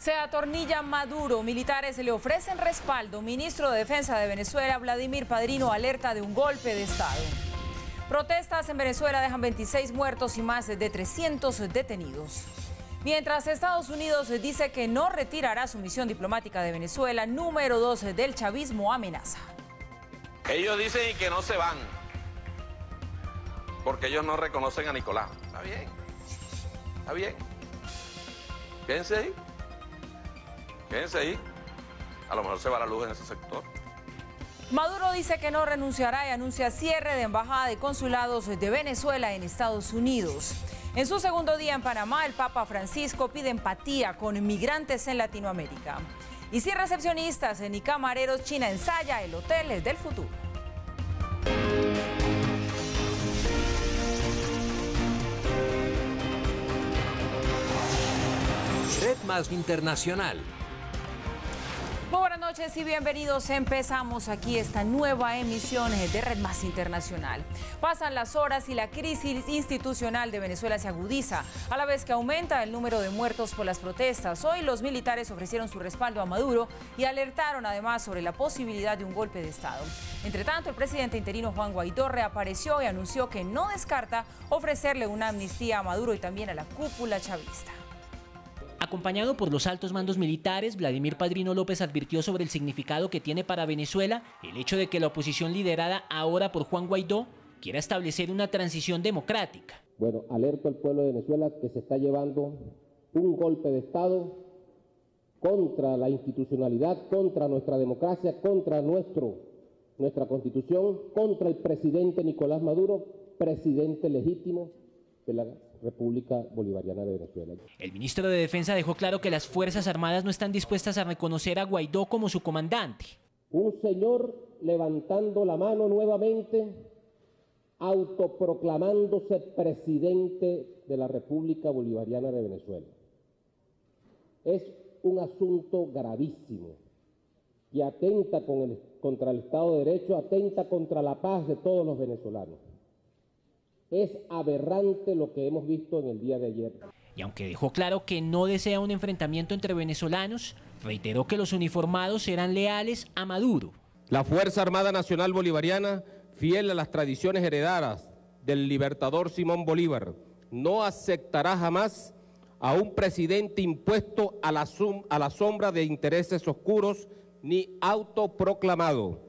Se atornilla Maduro, militares le ofrecen respaldo. Ministro de Defensa de Venezuela, Vladimir Padrino, alerta de un golpe de Estado. Protestas en Venezuela dejan 26 muertos y más de 300 detenidos. Mientras Estados Unidos dice que no retirará su misión diplomática de Venezuela, número 2 del chavismo amenaza. Ellos dicen que no se van, porque ellos no reconocen a Nicolás. Está bien, está bien. Quédense ahí. Quédense ahí. A lo mejor se va la luz en ese sector. Maduro dice que no renunciará y anuncia cierre de embajada y consulados de Venezuela en Estados Unidos. En su segundo día en Panamá, el Papa Francisco pide empatía con inmigrantes en Latinoamérica. Y sin recepcionistas ni camareros, China ensaya el hotel del futuro. Red Más Internacional. Muy buenas noches y bienvenidos. Empezamos aquí esta nueva emisión de Red Más Internacional. Pasan las horas y la crisis institucional de Venezuela se agudiza, a la vez que aumenta el número de muertos por las protestas. Hoy los militares ofrecieron su respaldo a Maduro y alertaron además sobre la posibilidad de un golpe de Estado. Entre tanto, el presidente interino Juan Guaidó reapareció y anunció que no descarta ofrecerle una amnistía a Maduro y también a la cúpula chavista. Acompañado por los altos mandos militares, Vladimir Padrino López advirtió sobre el significado que tiene para Venezuela el hecho de que la oposición liderada ahora por Juan Guaidó quiera establecer una transición democrática. Bueno, alerto al pueblo de Venezuela que se está llevando un golpe de Estado contra la institucionalidad, contra nuestra democracia, contra nuestra Constitución, contra el presidente Nicolás Maduro, presidente legítimo de la República Bolivariana de Venezuela. El ministro de Defensa dejó claro que las Fuerzas Armadas no están dispuestas a reconocer a Guaidó como su comandante. Un señor levantando la mano nuevamente, autoproclamándose presidente de la República Bolivariana de Venezuela. Es un asunto gravísimo que atenta contra el Estado de Derecho, atenta contra la paz de todos los venezolanos. Es aberrante lo que hemos visto en el día de ayer. Y aunque dejó claro que no desea un enfrentamiento entre venezolanos, reiteró que los uniformados serán leales a Maduro. La Fuerza Armada Nacional Bolivariana, fiel a las tradiciones heredadas del libertador Simón Bolívar, no aceptará jamás a un presidente impuesto a la sombra de intereses oscuros ni autoproclamado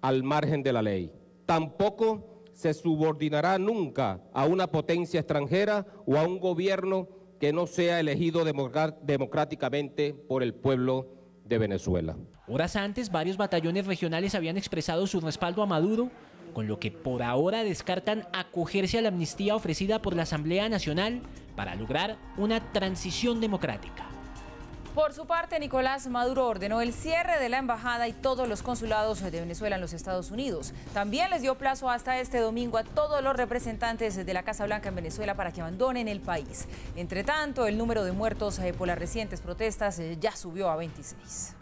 al margen de la ley. Tampoco se subordinará nunca a una potencia extranjera o a un gobierno que no sea elegido democráticamente por el pueblo de Venezuela. Horas antes, varios batallones regionales habían expresado su respaldo a Maduro, con lo que por ahora descartan acogerse a la amnistía ofrecida por la Asamblea Nacional para lograr una transición democrática. Por su parte, Nicolás Maduro ordenó el cierre de la embajada y todos los consulados de Venezuela en los Estados Unidos. También les dio plazo hasta este domingo a todos los representantes de la Casa Blanca en Venezuela para que abandonen el país. Entre tanto, el número de muertos por las recientes protestas ya subió a 26.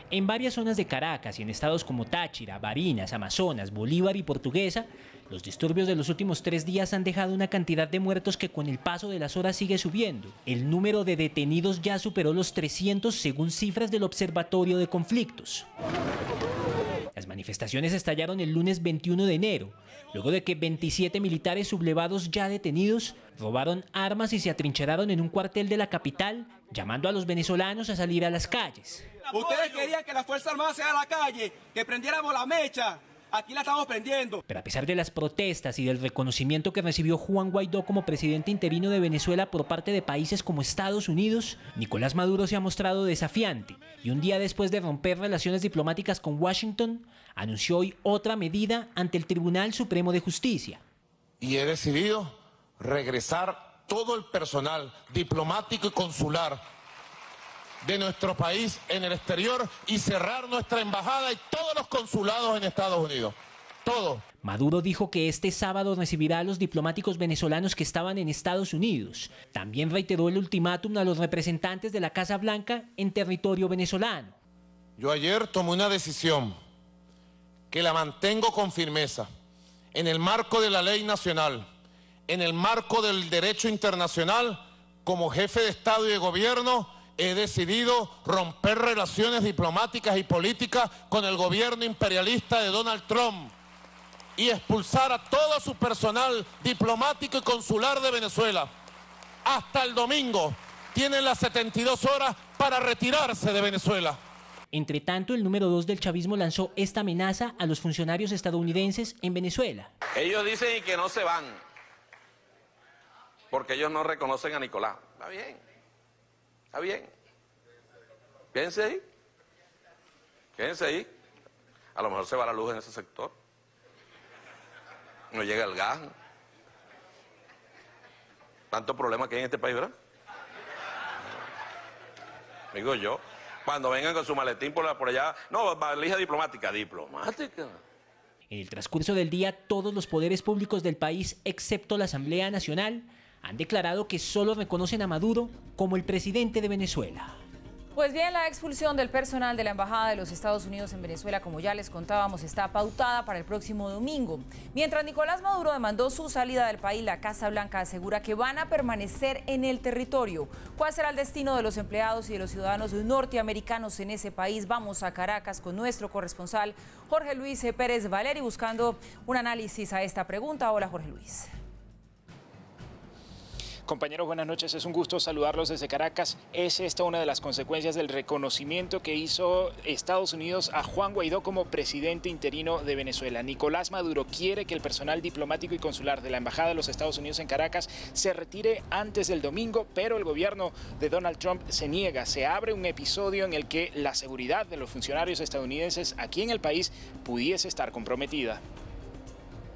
En varias zonas de Caracas y en estados como Táchira, Barinas, Amazonas, Bolívar y Portuguesa, los disturbios de los últimos 3 días han dejado una cantidad de muertos que con el paso de las horas sigue subiendo. El número de detenidos ya superó los 300 según cifras del Observatorio de Conflictos. Las manifestaciones estallaron el lunes 21 de enero, luego de que 27 militares sublevados ya detenidos robaron armas y se atrincheraron en un cuartel de la capital, llamando a los venezolanos a salir a las calles. Ustedes querían que la Fuerza Armada se haga a la calle, que prendiéramos la mecha. Aquí la estamos prendiendo. Pero a pesar de las protestas y del reconocimiento que recibió Juan Guaidó como presidente interino de Venezuela por parte de países como Estados Unidos, Nicolás Maduro se ha mostrado desafiante y un día después de romper relaciones diplomáticas con Washington, anunció hoy otra medida ante el Tribunal Supremo de Justicia. Y he decidido regresar todo el personal diplomático y consular de nuestro país en el exterior y cerrar nuestra embajada y todos los consulados en Estados Unidos. Todo. Maduro dijo que este sábado recibirá a los diplomáticos venezolanos que estaban en Estados Unidos. También reiteró el ultimátum a los representantes de la Casa Blanca en territorio venezolano. Yo ayer tomé una decisión que la mantengo con firmeza en el marco de la ley nacional, en el marco del derecho internacional, como jefe de Estado y de Gobierno, he decidido romper relaciones diplomáticas y políticas con el gobierno imperialista de Donald Trump y expulsar a todo su personal diplomático y consular de Venezuela. Hasta el domingo tienen las 72 horas para retirarse de Venezuela. Entre tanto, el número 2 del chavismo lanzó esta amenaza a los funcionarios estadounidenses en Venezuela. Ellos dicen que no se van, porque ellos no reconocen a Nicolás. Está bien, está bien. Quédense ahí, quédense ahí. A lo mejor se va la luz en ese sector. No llega el gas. Tanto problema que hay en este país, ¿verdad? Digo yo. Cuando vengan con su maletín por allá, no, valija diplomática. ¿Diplomática? En el transcurso del día, todos los poderes públicos del país, excepto la Asamblea Nacional, han declarado que solo reconocen a Maduro como el presidente de Venezuela. Pues bien, la expulsión del personal de la Embajada de los Estados Unidos en Venezuela, como ya les contábamos, está pautada para el próximo domingo. Mientras Nicolás Maduro demandó su salida del país, la Casa Blanca asegura que van a permanecer en el territorio. ¿Cuál será el destino de los empleados y de los ciudadanos norteamericanos en ese país? Vamos a Caracas con nuestro corresponsal Jorge Luis Pérez Valeri buscando un análisis a esta pregunta. Hola, Jorge Luis. Compañeros, buenas noches. Es un gusto saludarlos desde Caracas. Es esta una de las consecuencias del reconocimiento que hizo Estados Unidos a Juan Guaidó como presidente interino de Venezuela. Nicolás Maduro quiere que el personal diplomático y consular de la Embajada de los Estados Unidos en Caracas se retire antes del domingo, pero el gobierno de Donald Trump se niega. Se abre un episodio en el que la seguridad de los funcionarios estadounidenses aquí en el país pudiese estar comprometida.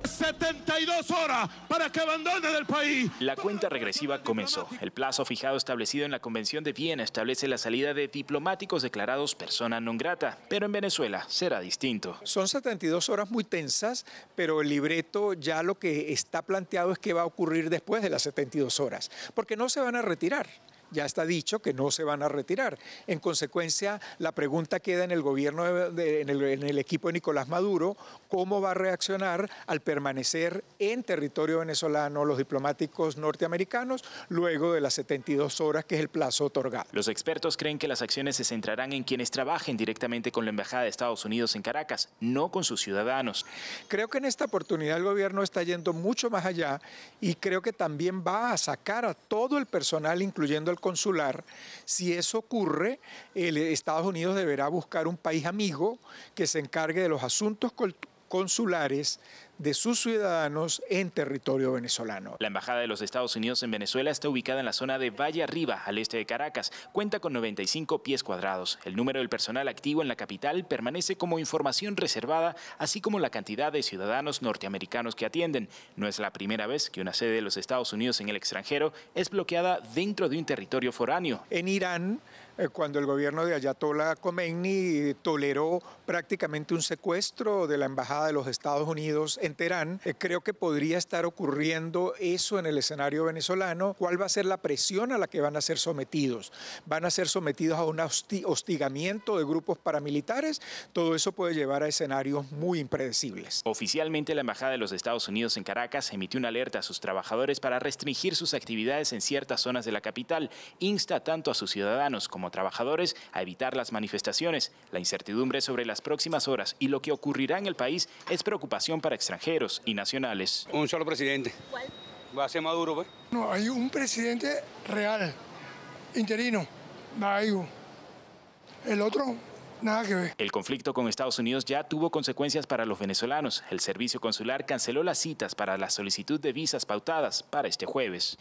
72 horas para que abandonen el país. La cuenta regresiva comenzó. El plazo fijado establecido en la Convención de Viena establece la salida de diplomáticos declarados persona non grata, pero en Venezuela será distinto. Son 72 horas muy tensas, pero el libreto ya lo que está planteado es qué va a ocurrir después de las 72 horas, porque no se van a retirar. Ya está dicho que no se van a retirar. En consecuencia, la pregunta queda en el gobierno, en el equipo de Nicolás Maduro, cómo va a reaccionar al permanecer en territorio venezolano los diplomáticos norteamericanos luego de las 72 horas, que es el plazo otorgado. Los expertos creen que las acciones se centrarán en quienes trabajen directamente con la Embajada de Estados Unidos en Caracas, no con sus ciudadanos. Creo que en esta oportunidad el gobierno está yendo mucho más allá y creo que también va a sacar a todo el personal, incluyendo el consular. Si eso ocurre, Estados Unidos deberá buscar un país amigo que se encargue de los asuntos consulares de sus ciudadanos en territorio venezolano. La Embajada de los Estados Unidos en Venezuela está ubicada en la zona de Valle Arriba, al este de Caracas. Cuenta con 95 pies cuadrados. El número del personal activo en la capital permanece como información reservada, así como la cantidad de ciudadanos norteamericanos que atienden. No es la primera vez que una sede de los Estados Unidos en el extranjero es bloqueada dentro de un territorio foráneo. En Irán, cuando el gobierno de Ayatollah Khomeini toleró prácticamente un secuestro de la Embajada de los Estados Unidos en Teherán, creo que podría estar ocurriendo eso en el escenario venezolano. ¿Cuál va a ser la presión a la que van a ser sometidos? ¿Van a ser sometidos a un hostigamiento de grupos paramilitares? Todo eso puede llevar a escenarios muy impredecibles. Oficialmente, la Embajada de los Estados Unidos en Caracas emitió una alerta a sus trabajadores para restringir sus actividades en ciertas zonas de la capital. Insta tanto a sus ciudadanos como trabajadores a evitar las manifestaciones. La incertidumbre sobre las próximas horas y lo que ocurrirá en el país es preocupación para extranjeros y nacionales. Un solo presidente. ¿Cuál? Va a ser Maduro, pues. No, hay un presidente real, interino, Maduro. El otro, nada que ver. El conflicto con Estados Unidos ya tuvo consecuencias para los venezolanos. El servicio consular canceló las citas para la solicitud de visas pautadas para este jueves.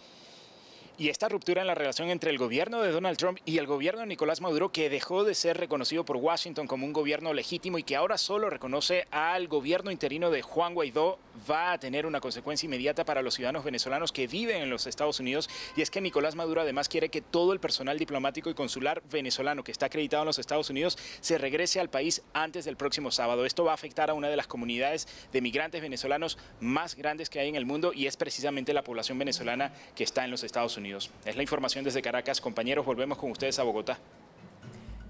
Y esta ruptura en la relación entre el gobierno de Donald Trump y el gobierno de Nicolás Maduro, que dejó de ser reconocido por Washington como un gobierno legítimo y que ahora solo reconoce al gobierno interino de Juan Guaidó, va a tener una consecuencia inmediata para los ciudadanos venezolanos que viven en los Estados Unidos. Y es que Nicolás Maduro además quiere que todo el personal diplomático y consular venezolano que está acreditado en los Estados Unidos se regrese al país antes del próximo sábado. Esto va a afectar a una de las comunidades de migrantes venezolanos más grandes que hay en el mundo y es precisamente la población venezolana que está en los Estados Unidos. Es la información desde Caracas. Compañeros, volvemos con ustedes a Bogotá.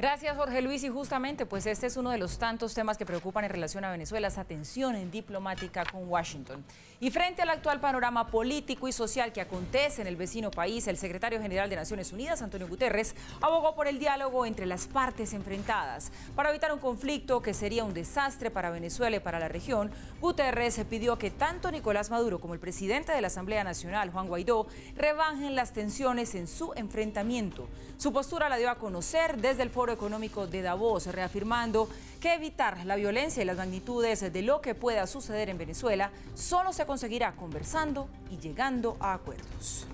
Gracias, Jorge Luis. Y justamente, pues este es uno de los tantos temas que preocupan en relación a Venezuela, esa tensión diplomática con Washington. Y frente al actual panorama político y social que acontece en el vecino país, el secretario general de Naciones Unidas, Antonio Guterres, abogó por el diálogo entre las partes enfrentadas. Para evitar un conflicto que sería un desastre para Venezuela y para la región, Guterres pidió que tanto Nicolás Maduro como el presidente de la Asamblea Nacional, Juan Guaidó, rebajen las tensiones en su enfrentamiento. Su postura la dio a conocer desde el Foro Económico de Davos, reafirmando que evitar la violencia y las magnitudes de lo que pueda suceder en Venezuela solo se conseguirá conversando y llegando a acuerdos.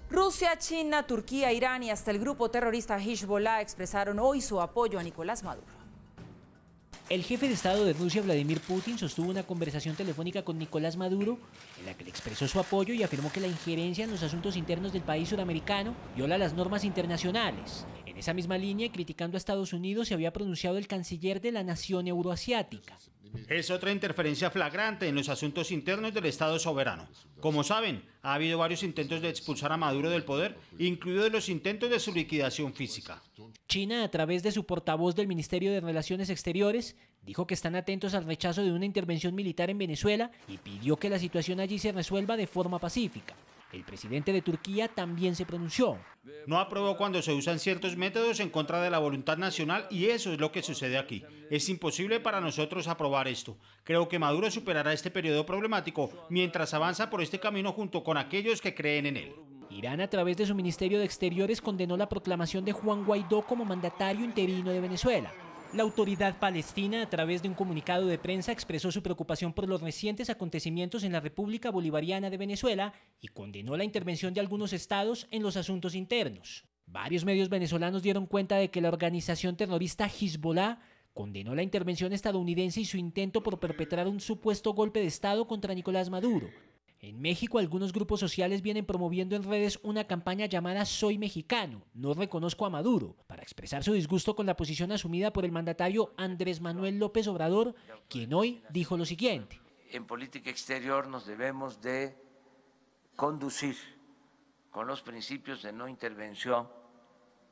Rusia, China, Turquía, Irán y hasta el grupo terrorista Hezbollah expresaron hoy su apoyo a Nicolás Maduro. El jefe de Estado de Rusia, Vladimir Putin, sostuvo una conversación telefónica con Nicolás Maduro en la que le expresó su apoyo y afirmó que la injerencia en los asuntos internos del país suramericano viola las normas internacionales. En esa misma línea, criticando a Estados Unidos, se había pronunciado el canciller de la nación euroasiática. Es otra interferencia flagrante en los asuntos internos del Estado soberano. Como saben, ha habido varios intentos de expulsar a Maduro del poder, incluidos los intentos de su liquidación física. China, a través de su portavoz del Ministerio de Relaciones Exteriores, dijo que están atentos al rechazo de una intervención militar en Venezuela y pidió que la situación allí se resuelva de forma pacífica. El presidente de Turquía también se pronunció. No aprobó cuando se usan ciertos métodos en contra de la voluntad nacional y eso es lo que sucede aquí. Es imposible para nosotros aprobar esto. Creo que Maduro superará este periodo problemático mientras avanza por este camino junto con aquellos que creen en él. Irán, a través de su Ministerio de Exteriores, condenó la proclamación de Juan Guaidó como mandatario interino de Venezuela. La autoridad palestina, a través de un comunicado de prensa, expresó su preocupación por los recientes acontecimientos en la República Bolivariana de Venezuela y condenó la intervención de algunos estados en los asuntos internos. Varios medios venezolanos dieron cuenta de que la organización terrorista Hezbollah condenó la intervención estadounidense y su intento por perpetrar un supuesto golpe de Estado contra Nicolás Maduro. En México, algunos grupos sociales vienen promoviendo en redes una campaña llamada Soy Mexicano, no reconozco a Maduro, para expresar su disgusto con la posición asumida por el mandatario Andrés Manuel López Obrador, quien hoy dijo lo siguiente. En política exterior nos debemos de conducir con los principios de no intervención,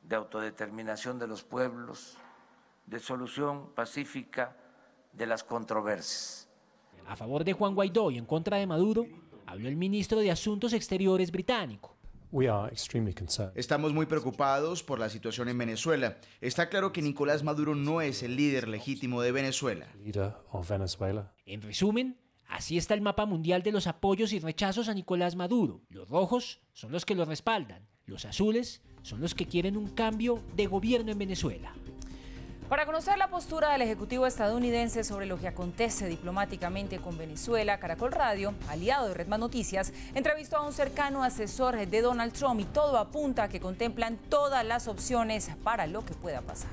de autodeterminación de los pueblos, de solución pacífica de las controversias. A favor de Juan Guaidó y en contra de Maduro, habló el ministro de Asuntos Exteriores británico. Estamos muy preocupados por la situación en Venezuela. Está claro que Nicolás Maduro no es el líder legítimo de Venezuela. En resumen, así está el mapa mundial de los apoyos y rechazos a Nicolás Maduro. Los rojos son los que lo respaldan, los azules son los que quieren un cambio de gobierno en Venezuela. Para conocer la postura del Ejecutivo estadounidense sobre lo que acontece diplomáticamente con Venezuela, Caracol Radio, aliado de Red Más Noticias, entrevistó a un cercano asesor de Donald Trump y todo apunta a que contemplan todas las opciones para lo que pueda pasar.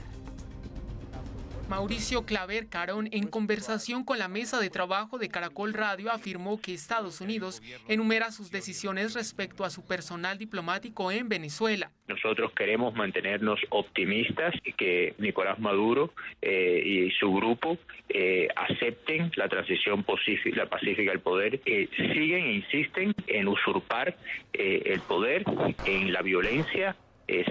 Mauricio Claver Carón, en conversación con la mesa de trabajo de Caracol Radio, afirmó que Estados Unidos enumera sus decisiones respecto a su personal diplomático en Venezuela. Nosotros queremos mantenernos optimistas y que Nicolás Maduro y su grupo acepten la transición pacífica al poder. Siguen e insisten en usurpar el poder, en la violencia,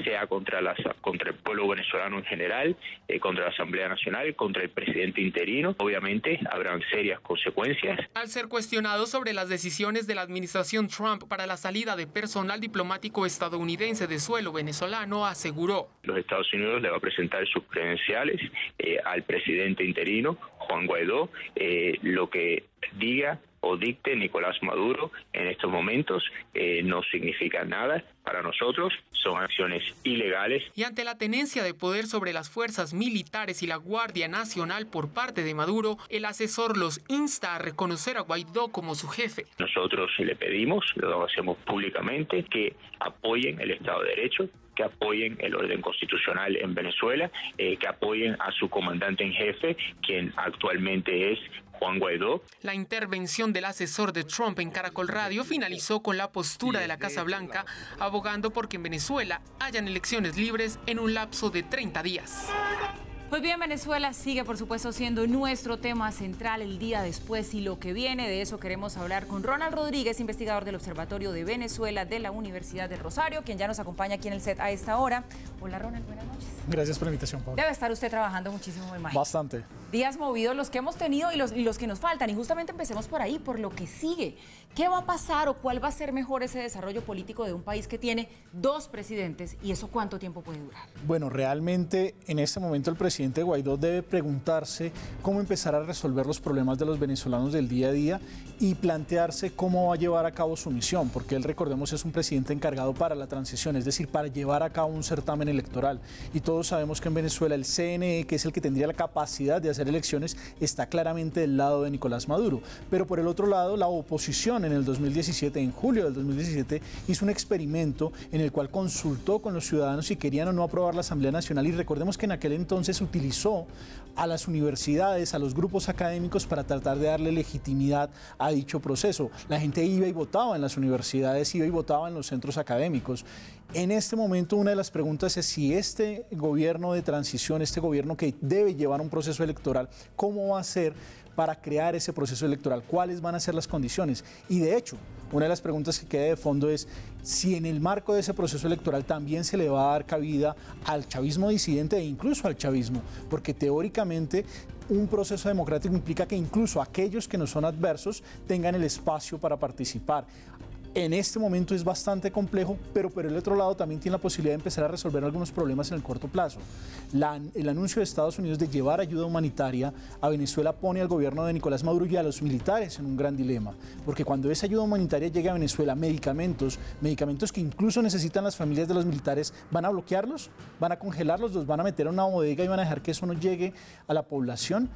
sea contra el pueblo venezolano en general, contra la Asamblea Nacional, contra el presidente interino. Obviamente habrán serias consecuencias. Al ser cuestionado sobre las decisiones de la administración Trump para la salida de personal diplomático estadounidense de suelo venezolano, aseguró: Los Estados Unidos le va a presentar sus credenciales al presidente interino, Juan Guaidó, lo que diga o dicte Nicolás Maduro en estos momentos no significa nada para nosotros, son acciones ilegales. Y ante la tenencia de poder sobre las fuerzas militares y la Guardia Nacional por parte de Maduro, el asesor los insta a reconocer a Guaidó como su jefe. Nosotros le pedimos, lo hacemos públicamente, que apoyen el Estado de Derecho, que apoyen el orden constitucional en Venezuela, que apoyen a su comandante en jefe, quien actualmente es Juan Guaidó. La intervención del asesor de Trump en Caracol Radio finalizó con la postura de la Casa Blanca, abogando por que en Venezuela hayan elecciones libres en un lapso de 30 días. Pues bien, Venezuela sigue, por supuesto, siendo nuestro tema central el día después y lo que viene. De eso queremos hablar con Ronald Rodríguez, investigador del Observatorio de Venezuela de la Universidad del Rosario, quien ya nos acompaña aquí en el set a esta hora. Hola Ronald, buenas noches. Gracias por la invitación, Pablo. Debe estar usted trabajando muchísimo, me imagino. Bastante. Días movidos los que hemos tenido y los que nos faltan. Y justamente empecemos por ahí, por lo que sigue. ¿Qué va a pasar o cuál va a ser mejor ese desarrollo político de un país que tiene 2 presidentes? ¿Y eso cuánto tiempo puede durar? Bueno, realmente en este momento el presidente Guaidó debe preguntarse cómo empezar a resolver los problemas de los venezolanos del día a día y plantearse cómo va a llevar a cabo su misión, porque él, recordemos, es un presidente encargado para la transición, es decir, para llevar a cabo un certamen electoral. Y todos sabemos que en Venezuela el CNE, que es el que tendría la capacidad de hacer elecciones, está claramente del lado de Nicolás Maduro. Pero por el otro lado, la oposición en el 2017, en julio del 2017, hizo un experimento en el cual consultó con los ciudadanos si querían o no aprobar la Asamblea Nacional, y recordemos que en aquel entonces utilizó a las universidades, a los grupos académicos para tratar de darle legitimidad a dicho proceso. La gente iba y votaba en las universidades, iba y votaba en los centros académicos. En este momento una de las preguntas es si este gobierno de transición, este gobierno que debe llevar un proceso electoral, ¿cómo va a ser para crear ese proceso electoral? ¿Cuáles van a ser las condiciones? Y de hecho, una de las preguntas que queda de fondo es si en el marco de ese proceso electoral también se le va a dar cabida al chavismo disidente e incluso al chavismo, porque teóricamente un proceso democrático implica que incluso aquellos que no son adversos tengan el espacio para participar. En este momento es bastante complejo, pero por el otro lado también tiene la posibilidad de empezar a resolver algunos problemas en el corto plazo. El anuncio de Estados Unidos de llevar ayuda humanitaria a Venezuela pone al gobierno de Nicolás Maduro y a los militares en un gran dilema, porque cuando esa ayuda humanitaria llegue a Venezuela, medicamentos que incluso necesitan las familias de los militares, ¿van a bloquearlos? ¿Van a congelarlos? ¿Los van a meter en una bodega y van a dejar que eso no llegue a la población?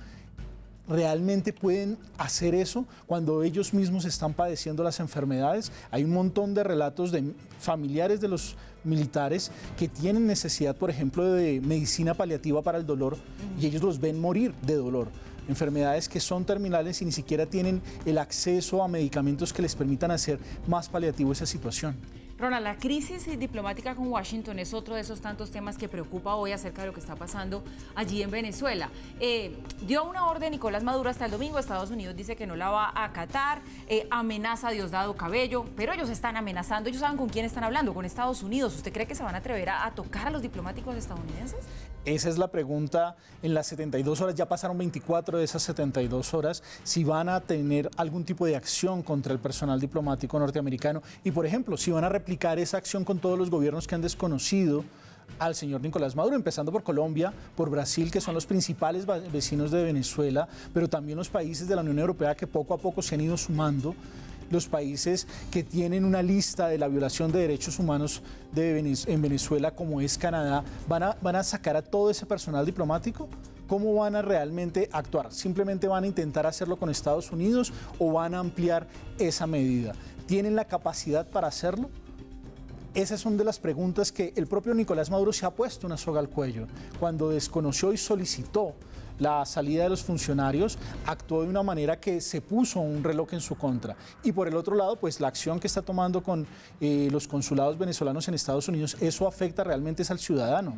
¿Realmente pueden hacer eso cuando ellos mismos están padeciendo las enfermedades? Hay un montón de relatos de familiares de los militares que tienen necesidad, por ejemplo, de medicina paliativa para el dolor y ellos los ven morir de dolor. Enfermedades que son terminales y ni siquiera tienen el acceso a medicamentos que les permitan hacer más paliativo esa situación. Ronald, la crisis diplomática con Washington es otro de esos tantos temas que preocupa hoy acerca de lo que está pasando allí en Venezuela. Dio una orden Nicolás Maduro hasta el domingo, Estados Unidos dice que no la va a acatar, amenaza a Diosdado Cabello, pero ellos están amenazando, ellos saben con quién están hablando, con Estados Unidos. ¿Usted cree que se van a atrever a tocar a los diplomáticos estadounidenses? Esa es la pregunta en las 72 horas, ya pasaron 24 de esas 72 horas, si van a tener algún tipo de acción contra el personal diplomático norteamericano y, por ejemplo, si van a replicar esa acción con todos los gobiernos que han desconocido al señor Nicolás Maduro, empezando por Colombia, por Brasil, que son los principales vecinos de Venezuela, pero también los países de la Unión Europea que poco a poco se han ido sumando, los países que tienen una lista de la violación de derechos humanos en Venezuela, como es Canadá. ¿Van a sacar a todo ese personal diplomático? ¿Cómo van a realmente actuar? ¿Simplemente van a intentar hacerlo con Estados Unidos o van a ampliar esa medida? ¿Tienen la capacidad para hacerlo? Esas son de las preguntas que el propio Nicolás Maduro se ha puesto una soga al cuello. Cuando desconoció y solicitó la salida de los funcionarios, actuó de una manera que se puso un reloj en su contra. Y por el otro lado, pues la acción que está tomando con los consulados venezolanos en Estados Unidos, eso afecta realmente al ciudadano.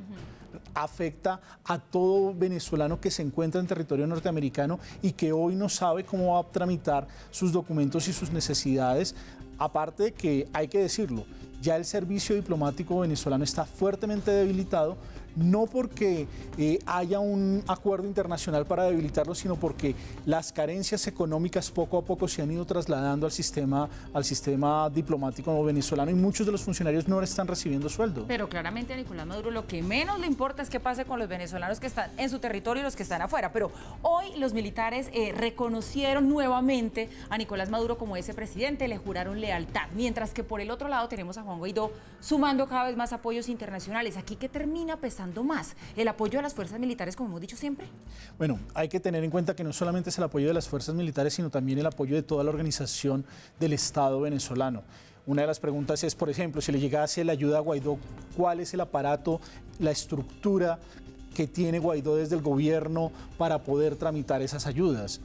Afecta a todo venezolano que se encuentra en territorio norteamericano y que hoy no sabe cómo va a tramitar sus documentos y sus necesidades. Aparte de que, hay que decirlo, ya el servicio diplomático venezolano está fuertemente debilitado, no porque haya un acuerdo internacional para debilitarlo, sino porque las carencias económicas poco a poco se han ido trasladando al sistema diplomático venezolano y muchos de los funcionarios no están recibiendo sueldo. Pero claramente a Nicolás Maduro lo que menos le importa es qué pase con los venezolanos que están en su territorio y los que están afuera. Pero hoy los militares reconocieron nuevamente a Nicolás Maduro como ese presidente, le juraron lealtad, mientras que por el otro lado tenemos a Juan Guaidó sumando cada vez más apoyos internacionales. ¿Aquí qué termina pesando más? ¿El apoyo a las fuerzas militares, como hemos dicho siempre? Bueno, hay que tener en cuenta que no solamente es el apoyo de las fuerzas militares, sino también el apoyo de toda la organización del Estado venezolano. Una de las preguntas es, por ejemplo, si le llegase la ayuda a Guaidó, ¿cuál es el aparato, la estructura que tiene Guaidó desde el gobierno para poder tramitar esas ayudas?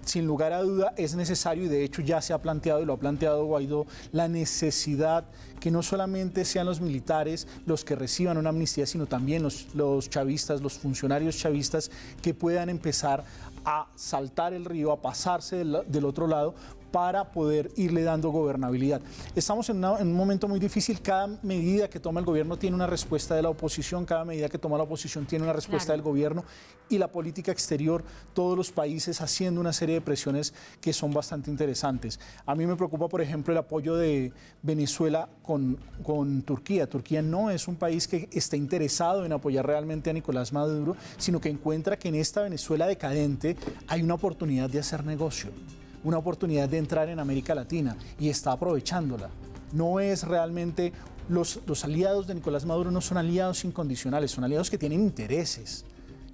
Sin lugar a duda es necesario, y de hecho ya se ha planteado y lo ha planteado Guaidó, la necesidad que no solamente sean los militares los que reciban una amnistía, sino también los chavistas, los funcionarios chavistas que puedan empezar a saltar el río, a pasarse del otro lado, para poder irle dando gobernabilidad. Estamos en un momento muy difícil. Cada medida que toma el gobierno tiene una respuesta de la oposición, cada medida que toma la oposición tiene una respuesta del gobierno, y la política exterior, todos los países haciendo una serie de presiones que son bastante interesantes. A mí me preocupa, por ejemplo, el apoyo de Venezuela con Turquía. Turquía no es un país que esté interesado en apoyar realmente a Nicolás Maduro, sino que encuentra que en esta Venezuela decadente hay una oportunidad de hacer negocio, una oportunidad de entrar en América Latina, y está aprovechándola. No es realmente, los aliados de Nicolás Maduro no son aliados incondicionales, son aliados que tienen intereses,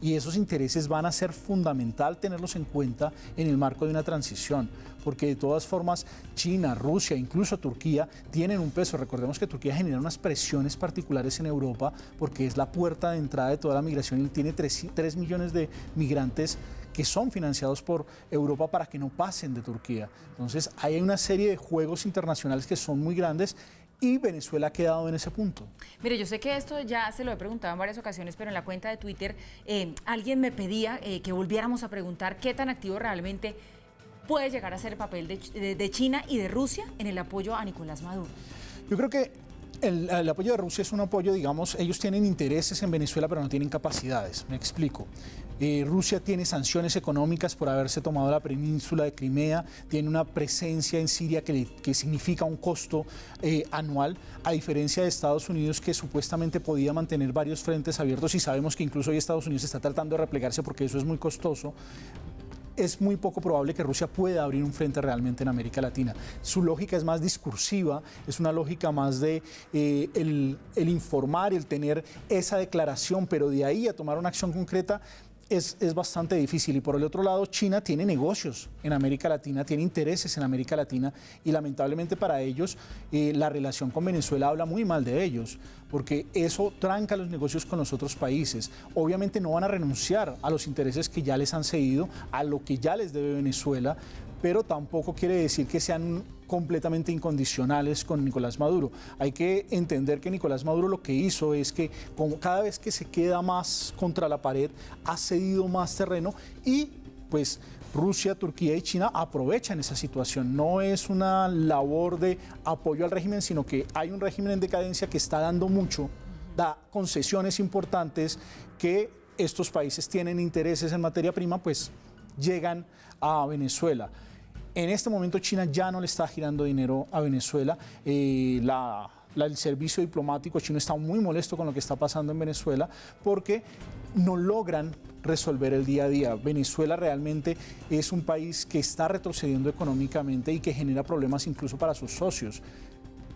y esos intereses van a ser fundamental tenerlos en cuenta en el marco de una transición, porque de todas formas China, Rusia, incluso Turquía tienen un peso. Recordemos que Turquía genera unas presiones particulares en Europa porque es la puerta de entrada de toda la migración y tiene 3 millones de migrantes que son financiados por Europa para que no pasen de Turquía. Entonces hay una serie de juegos internacionales que son muy grandes, y Venezuela ha quedado en ese punto. Mire, yo sé que esto ya se lo he preguntado en varias ocasiones, pero en la cuenta de Twitter alguien me pedía que volviéramos a preguntar qué tan activo realmente puede llegar a ser el papel de China y de Rusia en el apoyo a Nicolás Maduro. Yo creo que el apoyo de Rusia es un apoyo, digamos, ellos tienen intereses en Venezuela, pero no tienen capacidades. Me explico. Rusia tiene sanciones económicas por haberse tomado la península de Crimea, tiene una presencia en Siria que significa un costo anual, a diferencia de Estados Unidos, que supuestamente podía mantener varios frentes abiertos, y sabemos que incluso hoy Estados Unidos está tratando de replegarse porque eso es muy costoso. Es muy poco probable que Rusia pueda abrir un frente realmente en América Latina. Su lógica es más discursiva, es una lógica más de el informar, el tener esa declaración, pero de ahí a tomar una acción concreta es bastante difícil. Y por el otro lado, China tiene negocios en América Latina, tiene intereses en América Latina, y lamentablemente para ellos la relación con Venezuela habla muy mal de ellos, porque eso tranca los negocios con los otros países. Obviamente no van a renunciar a los intereses que ya les han cedido, a lo que ya les debe Venezuela, pero tampoco quiere decir que sean completamente incondicionales con Nicolás Maduro. Hay que entender que Nicolás Maduro lo que hizo es que cada vez que se queda más contra la pared, ha cedido más terreno, y pues Rusia, Turquía y China aprovechan esa situación. No es una labor de apoyo al régimen, sino que hay un régimen en decadencia que está dando mucho, da concesiones importantes, que estos países tienen intereses en materia prima, pues llegan a Venezuela. En este momento China ya no le está girando dinero a Venezuela. El servicio diplomático chino está muy molesto con lo que está pasando en Venezuela, porque no logran resolver el día a día. Venezuela realmente es un país que está retrocediendo económicamente y que genera problemas incluso para sus socios.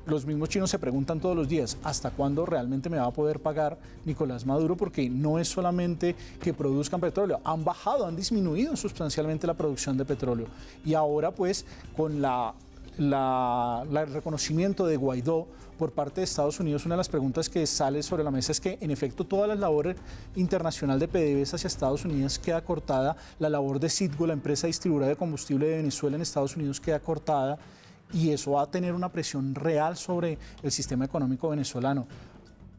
Los mismos chinos se preguntan todos los días, ¿hasta cuándo realmente me va a poder pagar Nicolás Maduro? Porque no es solamente que produzcan petróleo, han bajado, han disminuido sustancialmente la producción de petróleo. Y ahora pues con el reconocimiento de Guaidó por parte de Estados Unidos, una de las preguntas que sale sobre la mesa es que en efecto toda la labor internacional de PDVSA hacia Estados Unidos queda cortada, la labor de Citgo, la empresa distribuidora de combustible de Venezuela en Estados Unidos, queda cortada, y eso va a tener una presión real sobre el sistema económico venezolano.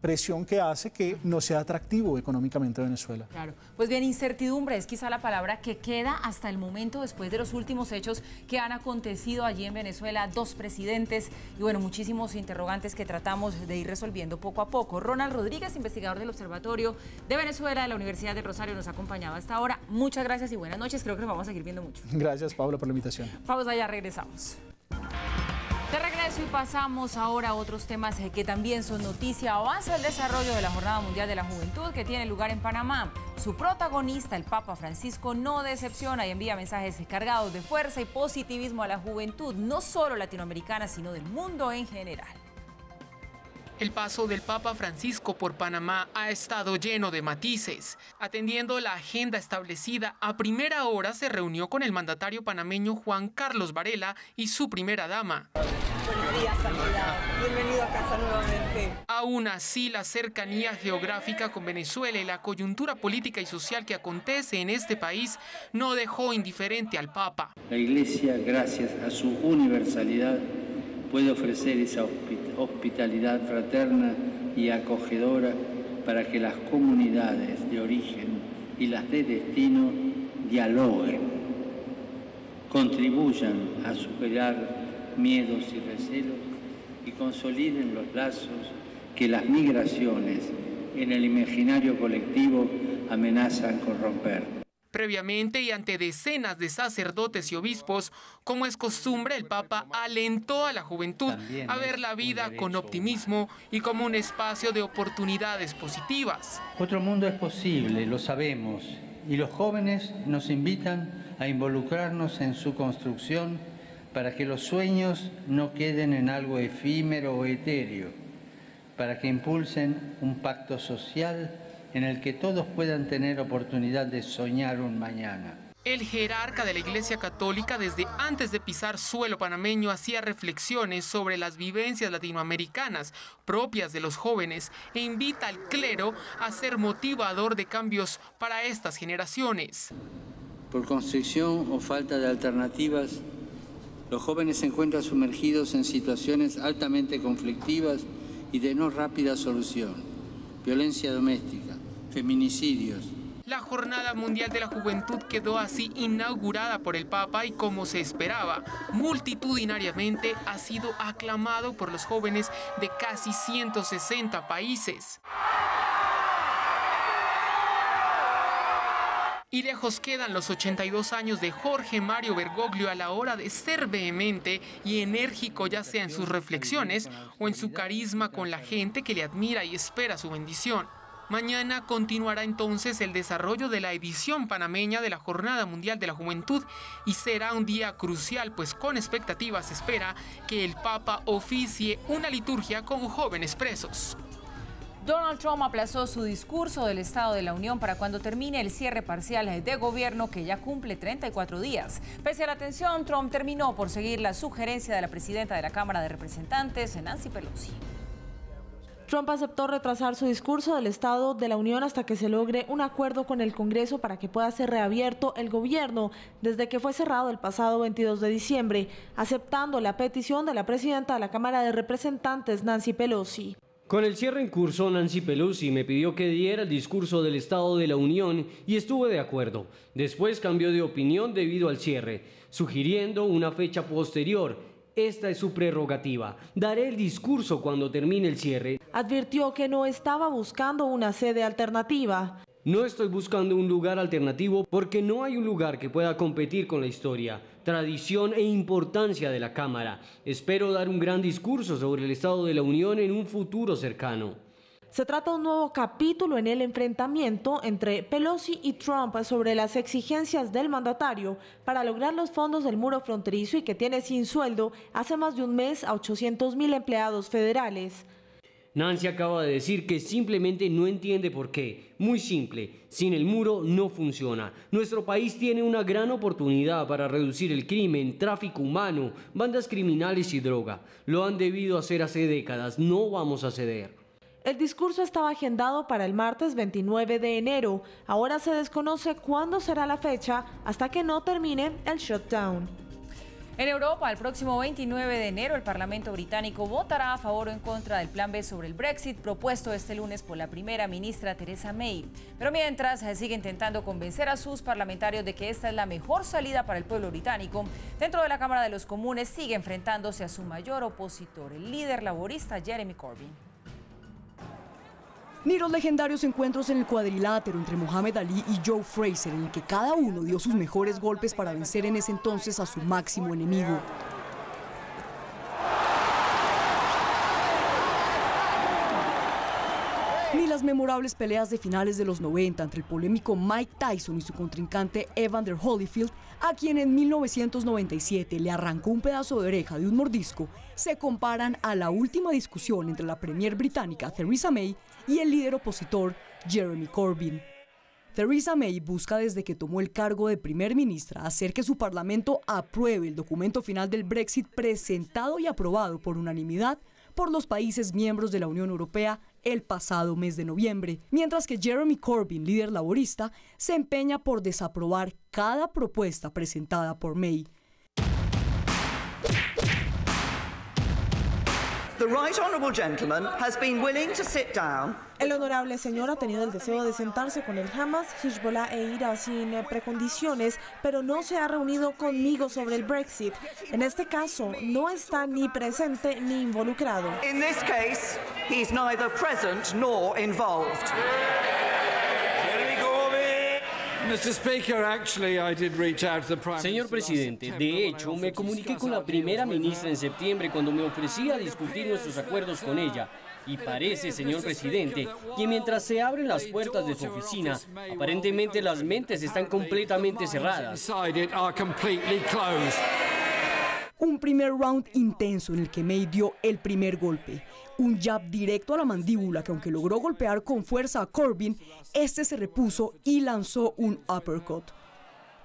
Presión que hace que no sea atractivo económicamente Venezuela. Claro, pues bien, incertidumbre es quizá la palabra que queda hasta el momento, después de los últimos hechos que han acontecido allí en Venezuela, 2 presidentes y bueno, muchísimos interrogantes que tratamos de ir resolviendo poco a poco. Ronald Rodríguez, investigador del Observatorio de Venezuela de la Universidad del Rosario, nos ha acompañado hasta ahora. Muchas gracias y buenas noches, creo que nos vamos a seguir viendo mucho. Gracias, Paula, por la invitación. Pausa, ya regresamos. De regreso y pasamos ahora a otros temas que también son noticia. Avanza el desarrollo de la Jornada Mundial de la Juventud que tiene lugar en Panamá. Su protagonista, el Papa Francisco, no decepciona y envía mensajes cargados de fuerza y positivismo a la juventud, no solo latinoamericana, sino del mundo en general. El paso del Papa Francisco por Panamá ha estado lleno de matices. Atendiendo la agenda establecida, a primera hora se reunió con el mandatario panameño Juan Carlos Varela y su primera dama. Buenos días, Santidad. Bienvenido a casa nuevamente. Aún así, la cercanía geográfica con Venezuela y la coyuntura política y social que acontece en este país no dejó indiferente al Papa. La Iglesia, gracias a su universalidad, puede ofrecer esa hospitalidad fraterna y acogedora para que las comunidades de origen y las de destino dialoguen. contribuyan a superar miedos y recelos y consoliden los lazos que las migraciones en el imaginario colectivo amenazan con romper. Previamente y ante decenas de sacerdotes y obispos, como es costumbre, el Papa alentó a la juventud a ver la vida con optimismo y como un espacio de oportunidades positivas. Otro mundo es posible, lo sabemos, y los jóvenes nos invitan a involucrarnos en su construcción para que los sueños no queden en algo efímero o etéreo, para que impulsen un pacto social en el que todos puedan tener oportunidad de soñar un mañana. El jerarca de la Iglesia Católica, desde antes de pisar suelo panameño, hacía reflexiones sobre las vivencias latinoamericanas propias de los jóvenes e invita al clero a ser motivador de cambios para estas generaciones. Por constricción o falta de alternativas, los jóvenes se encuentran sumergidos en situaciones altamente conflictivas y de no rápida solución. Violencia doméstica, feminicidios. La Jornada Mundial de la Juventud quedó así inaugurada por el Papa y, como se esperaba, multitudinariamente ha sido aclamado por los jóvenes de casi 160 países. Y lejos quedan los 82 años de Jorge Mario Bergoglio a la hora de ser vehemente y enérgico, ya sea en sus reflexiones o en su carisma con la gente que le admira y espera su bendición. Mañana continuará entonces el desarrollo de la edición panameña de la Jornada Mundial de la Juventud y será un día crucial, pues con expectativas se espera que el Papa oficie una liturgia con jóvenes presos. Donald Trump aplazó su discurso del Estado de la Unión para cuando termine el cierre parcial de gobierno, que ya cumple 34 días. Pese a la tensión, Trump terminó por seguir la sugerencia de la presidenta de la Cámara de Representantes, Nancy Pelosi. Trump aceptó retrasar su discurso del Estado de la Unión hasta que se logre un acuerdo con el Congreso para que pueda ser reabierto el gobierno desde que fue cerrado el pasado 22 de diciembre, aceptando la petición de la presidenta de la Cámara de Representantes, Nancy Pelosi. Con el cierre en curso, Nancy Pelosi me pidió que diera el discurso del Estado de la Unión y estuve de acuerdo. Después cambió de opinión debido al cierre, sugiriendo una fecha posterior. Esta es su prerrogativa. Daré el discurso cuando termine el cierre. Advirtió que no estaba buscando una sede alternativa. No estoy buscando un lugar alternativo porque no hay un lugar que pueda competir con la historia, tradición e importancia de la Cámara. Espero dar un gran discurso sobre el Estado de la Unión en un futuro cercano. Se trata de un nuevo capítulo en el enfrentamiento entre Pelosi y Trump sobre las exigencias del mandatario para lograr los fondos del muro fronterizo y que tiene sin sueldo hace más de un mes a 800,000 empleados federales. Nancy acaba de decir que simplemente no entiende por qué. Muy simple, sin el muro no funciona. Nuestro país tiene una gran oportunidad para reducir el crimen, tráfico humano, bandas criminales y droga. Lo han debido hacer hace décadas, no vamos a ceder. El discurso estaba agendado para el martes 29 de enero. Ahora se desconoce cuándo será la fecha hasta que no termine el shutdown. En Europa, el próximo 29 de enero, el Parlamento británico votará a favor o en contra del Plan B sobre el Brexit propuesto este lunes por la primera ministra Theresa May. Pero mientras sigue intentando convencer a sus parlamentarios de que esta es la mejor salida para el pueblo británico, dentro de la Cámara de los Comunes sigue enfrentándose a su mayor opositor, el líder laborista Jeremy Corbyn. Ni los legendarios encuentros en el cuadrilátero entre Muhammad Ali y Joe Fraser, en el que cada uno dio sus mejores golpes para vencer en ese entonces a su máximo enemigo. Ni las memorables peleas de finales de los 90 entre el polémico Mike Tyson y su contrincante Evander Holyfield, a quien en 1997 le arrancó un pedazo de oreja de un mordisco, se comparan a la última discusión entre la premier británica Theresa May y el líder opositor Jeremy Corbyn. Theresa May busca desde que tomó el cargo de primer ministra hacer que su parlamento apruebe el documento final del Brexit presentado y aprobado por unanimidad por los países miembros de la Unión Europea el pasado mes de noviembre, mientras que Jeremy Corbyn, líder laborista, se empeña por desaprobar cada propuesta presentada por May. The right honourable gentleman has been willing to sit down. El honorable señor ha tenido el deseo de sentarse con el Hamas, Hezbollah e IRA sin precondiciones, pero no se ha reunido conmigo sobre el Brexit. En este caso, no está ni presente ni involucrado. In this case, he's neither present nor involved. Señor presidente, de hecho, me comuniqué con la primera ministra en septiembre cuando me ofrecía discutir nuestros acuerdos con ella. Y parece, señor presidente, que mientras se abren las puertas de su oficina, aparentemente las mentes están completamente cerradas. Un primer round intenso en el que May dio el primer golpe. Un jab directo a la mandíbula que, aunque logró golpear con fuerza a Corbyn, este se repuso y lanzó un uppercut.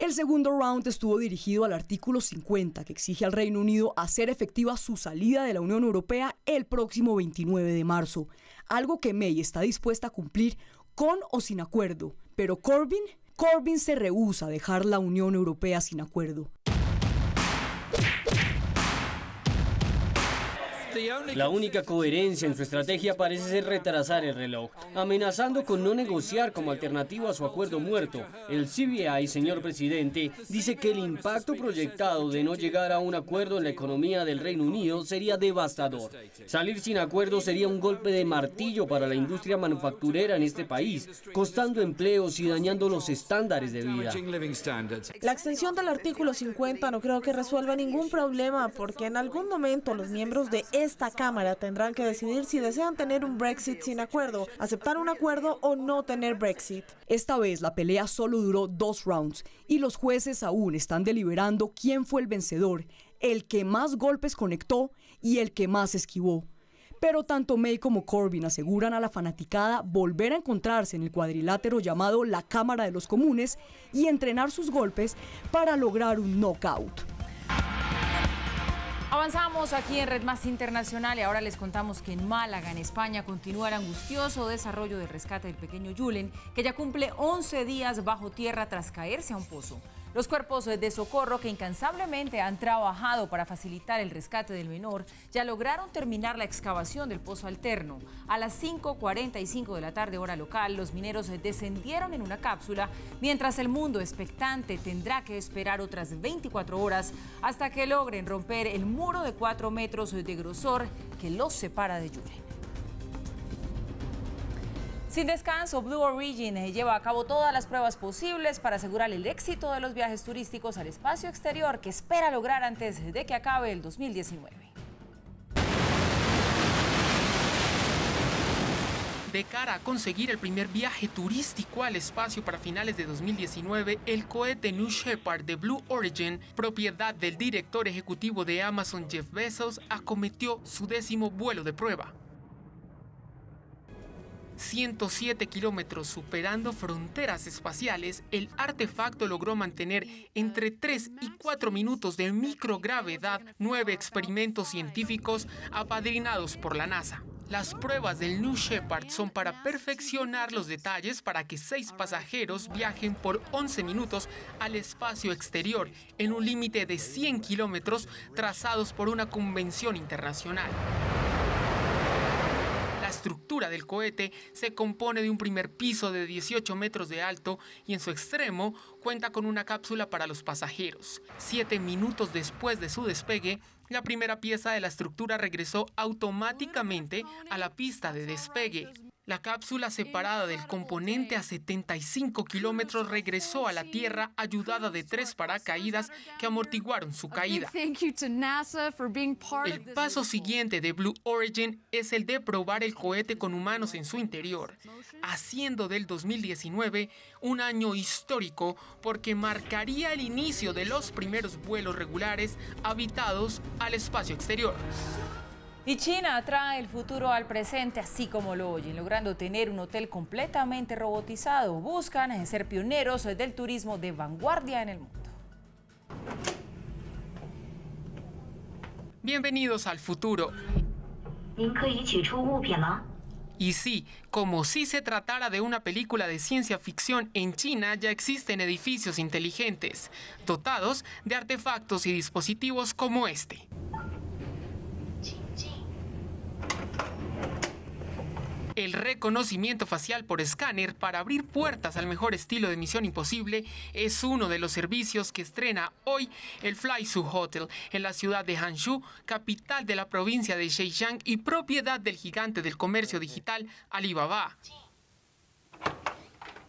El segundo round estuvo dirigido al artículo 50, que exige al Reino Unido hacer efectiva su salida de la Unión Europea el próximo 29 de marzo, algo que May está dispuesta a cumplir con o sin acuerdo. Pero Corbyn se rehúsa a dejar la Unión Europea sin acuerdo. La única coherencia en su estrategia parece ser retrasar el reloj, amenazando con no negociar como alternativa a su acuerdo muerto. El CBI, señor presidente, dice que el impacto proyectado de no llegar a un acuerdo en la economía del Reino Unido sería devastador. Salir sin acuerdo sería un golpe de martillo para la industria manufacturera en este país, costando empleos y dañando los estándares de vida. La extensión del artículo 50 no creo que resuelva ningún problema, porque en algún momento los miembros de esta Cámara tendrán que decidir si desean tener un Brexit sin acuerdo, aceptar un acuerdo o no tener Brexit. Esta vez la pelea solo duró 2 rounds y los jueces aún están deliberando quién fue el vencedor, el que más golpes conectó y el que más esquivó. Pero tanto May como Corbyn aseguran a la fanaticada volver a encontrarse en el cuadrilátero llamado la Cámara de los Comunes y entrenar sus golpes para lograr un knockout. Avanzamos aquí en Red Más Internacional y ahora les contamos que en Málaga, en España, continúa el angustioso desarrollo del rescate del pequeño Julen, que ya cumple 11 días bajo tierra tras caerse a un pozo. Los cuerpos de socorro que incansablemente han trabajado para facilitar el rescate del menor ya lograron terminar la excavación del pozo alterno. A las 5:45 de la tarde, hora local, los mineros descendieron en una cápsula, mientras el mundo expectante tendrá que esperar otras 24 horas hasta que logren romper el muro de 4 metros de grosor que los separa de Julen. Sin descanso, Blue Origin lleva a cabo todas las pruebas posibles para asegurar el éxito de los viajes turísticos al espacio exterior que espera lograr antes de que acabe el 2019. De cara a conseguir el primer viaje turístico al espacio para finales de 2019, el cohete New Shepard de Blue Origin, propiedad del director ejecutivo de Amazon Jeff Bezos, acometió su 10º vuelo de prueba. 107 kilómetros superando fronteras espaciales, el artefacto logró mantener entre 3 y 4 minutos de microgravedad 9 experimentos científicos apadrinados por la NASA. Las pruebas del New Shepard son para perfeccionar los detalles para que 6 pasajeros viajen por 11 minutos al espacio exterior en un límite de 100 kilómetros trazados por una convención internacional. La estructura del cohete se compone de un primer piso de 18 metros de alto y en su extremo cuenta con una cápsula para los pasajeros. 7 minutos después de su despegue, la primera pieza de la estructura regresó automáticamente a la pista de despegue. La cápsula separada del componente a 75 kilómetros regresó a la Tierra ayudada de 3 paracaídas que amortiguaron su caída. El paso siguiente de Blue Origin es el de probar el cohete con humanos en su interior, haciendo del 2019 un año histórico porque marcaría el inicio de los primeros vuelos regulares habitados al espacio exterior. Y China trae el futuro al presente, así como lo oyen, logrando tener un hotel completamente robotizado. Buscan ser pioneros del turismo de vanguardia en el mundo. Bienvenidos al futuro. Y sí, como si se tratara de una película de ciencia ficción, en China ya existen edificios inteligentes, dotados de artefactos y dispositivos como este. El reconocimiento facial por escáner para abrir puertas al mejor estilo de Misión Imposible es uno de los servicios que estrena hoy el Flaisu Hotel en la ciudad de Hangzhou, capital de la provincia de Zhejiang y propiedad del gigante del comercio digital Alibaba.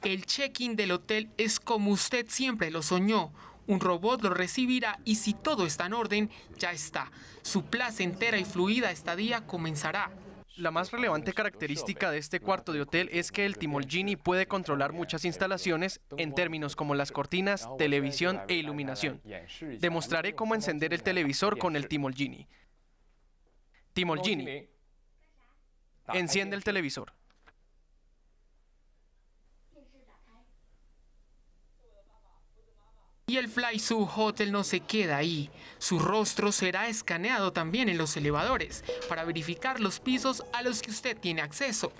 El check-in del hotel es como usted siempre lo soñó. Un robot lo recibirá y si todo está en orden, ya está. Su placentera y fluida estadía comenzará. La más relevante característica de este cuarto de hotel es que el Tmall Genie puede controlar muchas instalaciones en términos como las cortinas, televisión e iluminación. Demostraré cómo encender el televisor con el Tmall Genie. Tmall Genie, enciende el televisor. Y el Flaisu Hotel no se queda ahí. Su rostro será escaneado también en los elevadores para verificar los pisos a los que usted tiene acceso.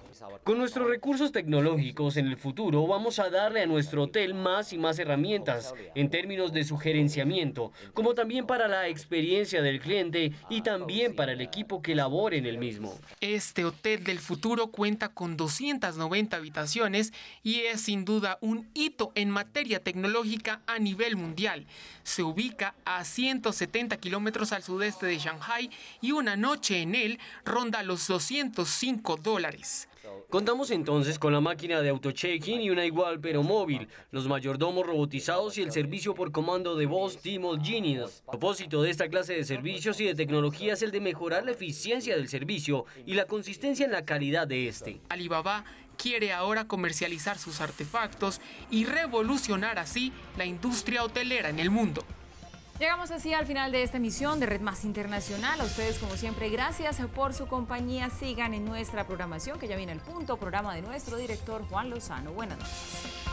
Con nuestros recursos tecnológicos en el futuro vamos a darle a nuestro hotel más y más herramientas en términos de su gerenciamiento, como también para la experiencia del cliente y también para el equipo que labore en el mismo. Este hotel del futuro cuenta con 290 habitaciones y es sin duda un hito en materia tecnológica a nivel mundial. Se ubica a 170 kilómetros al sudeste de Shanghai y una noche en él ronda los $205. Contamos entonces con la máquina de auto-check-in y una igual pero móvil, los mayordomos robotizados y el servicio por comando de voz Tmall Genie. El propósito de esta clase de servicios y de tecnología es el de mejorar la eficiencia del servicio y la consistencia en la calidad de este. Alibaba quiere ahora comercializar sus artefactos y revolucionar así la industria hotelera en el mundo. Llegamos así al final de esta emisión de Red Más Internacional. A ustedes, como siempre, gracias por su compañía. Sigan en nuestra programación, que ya viene al punto, programa de nuestro director Juan Lozano. Buenas noches.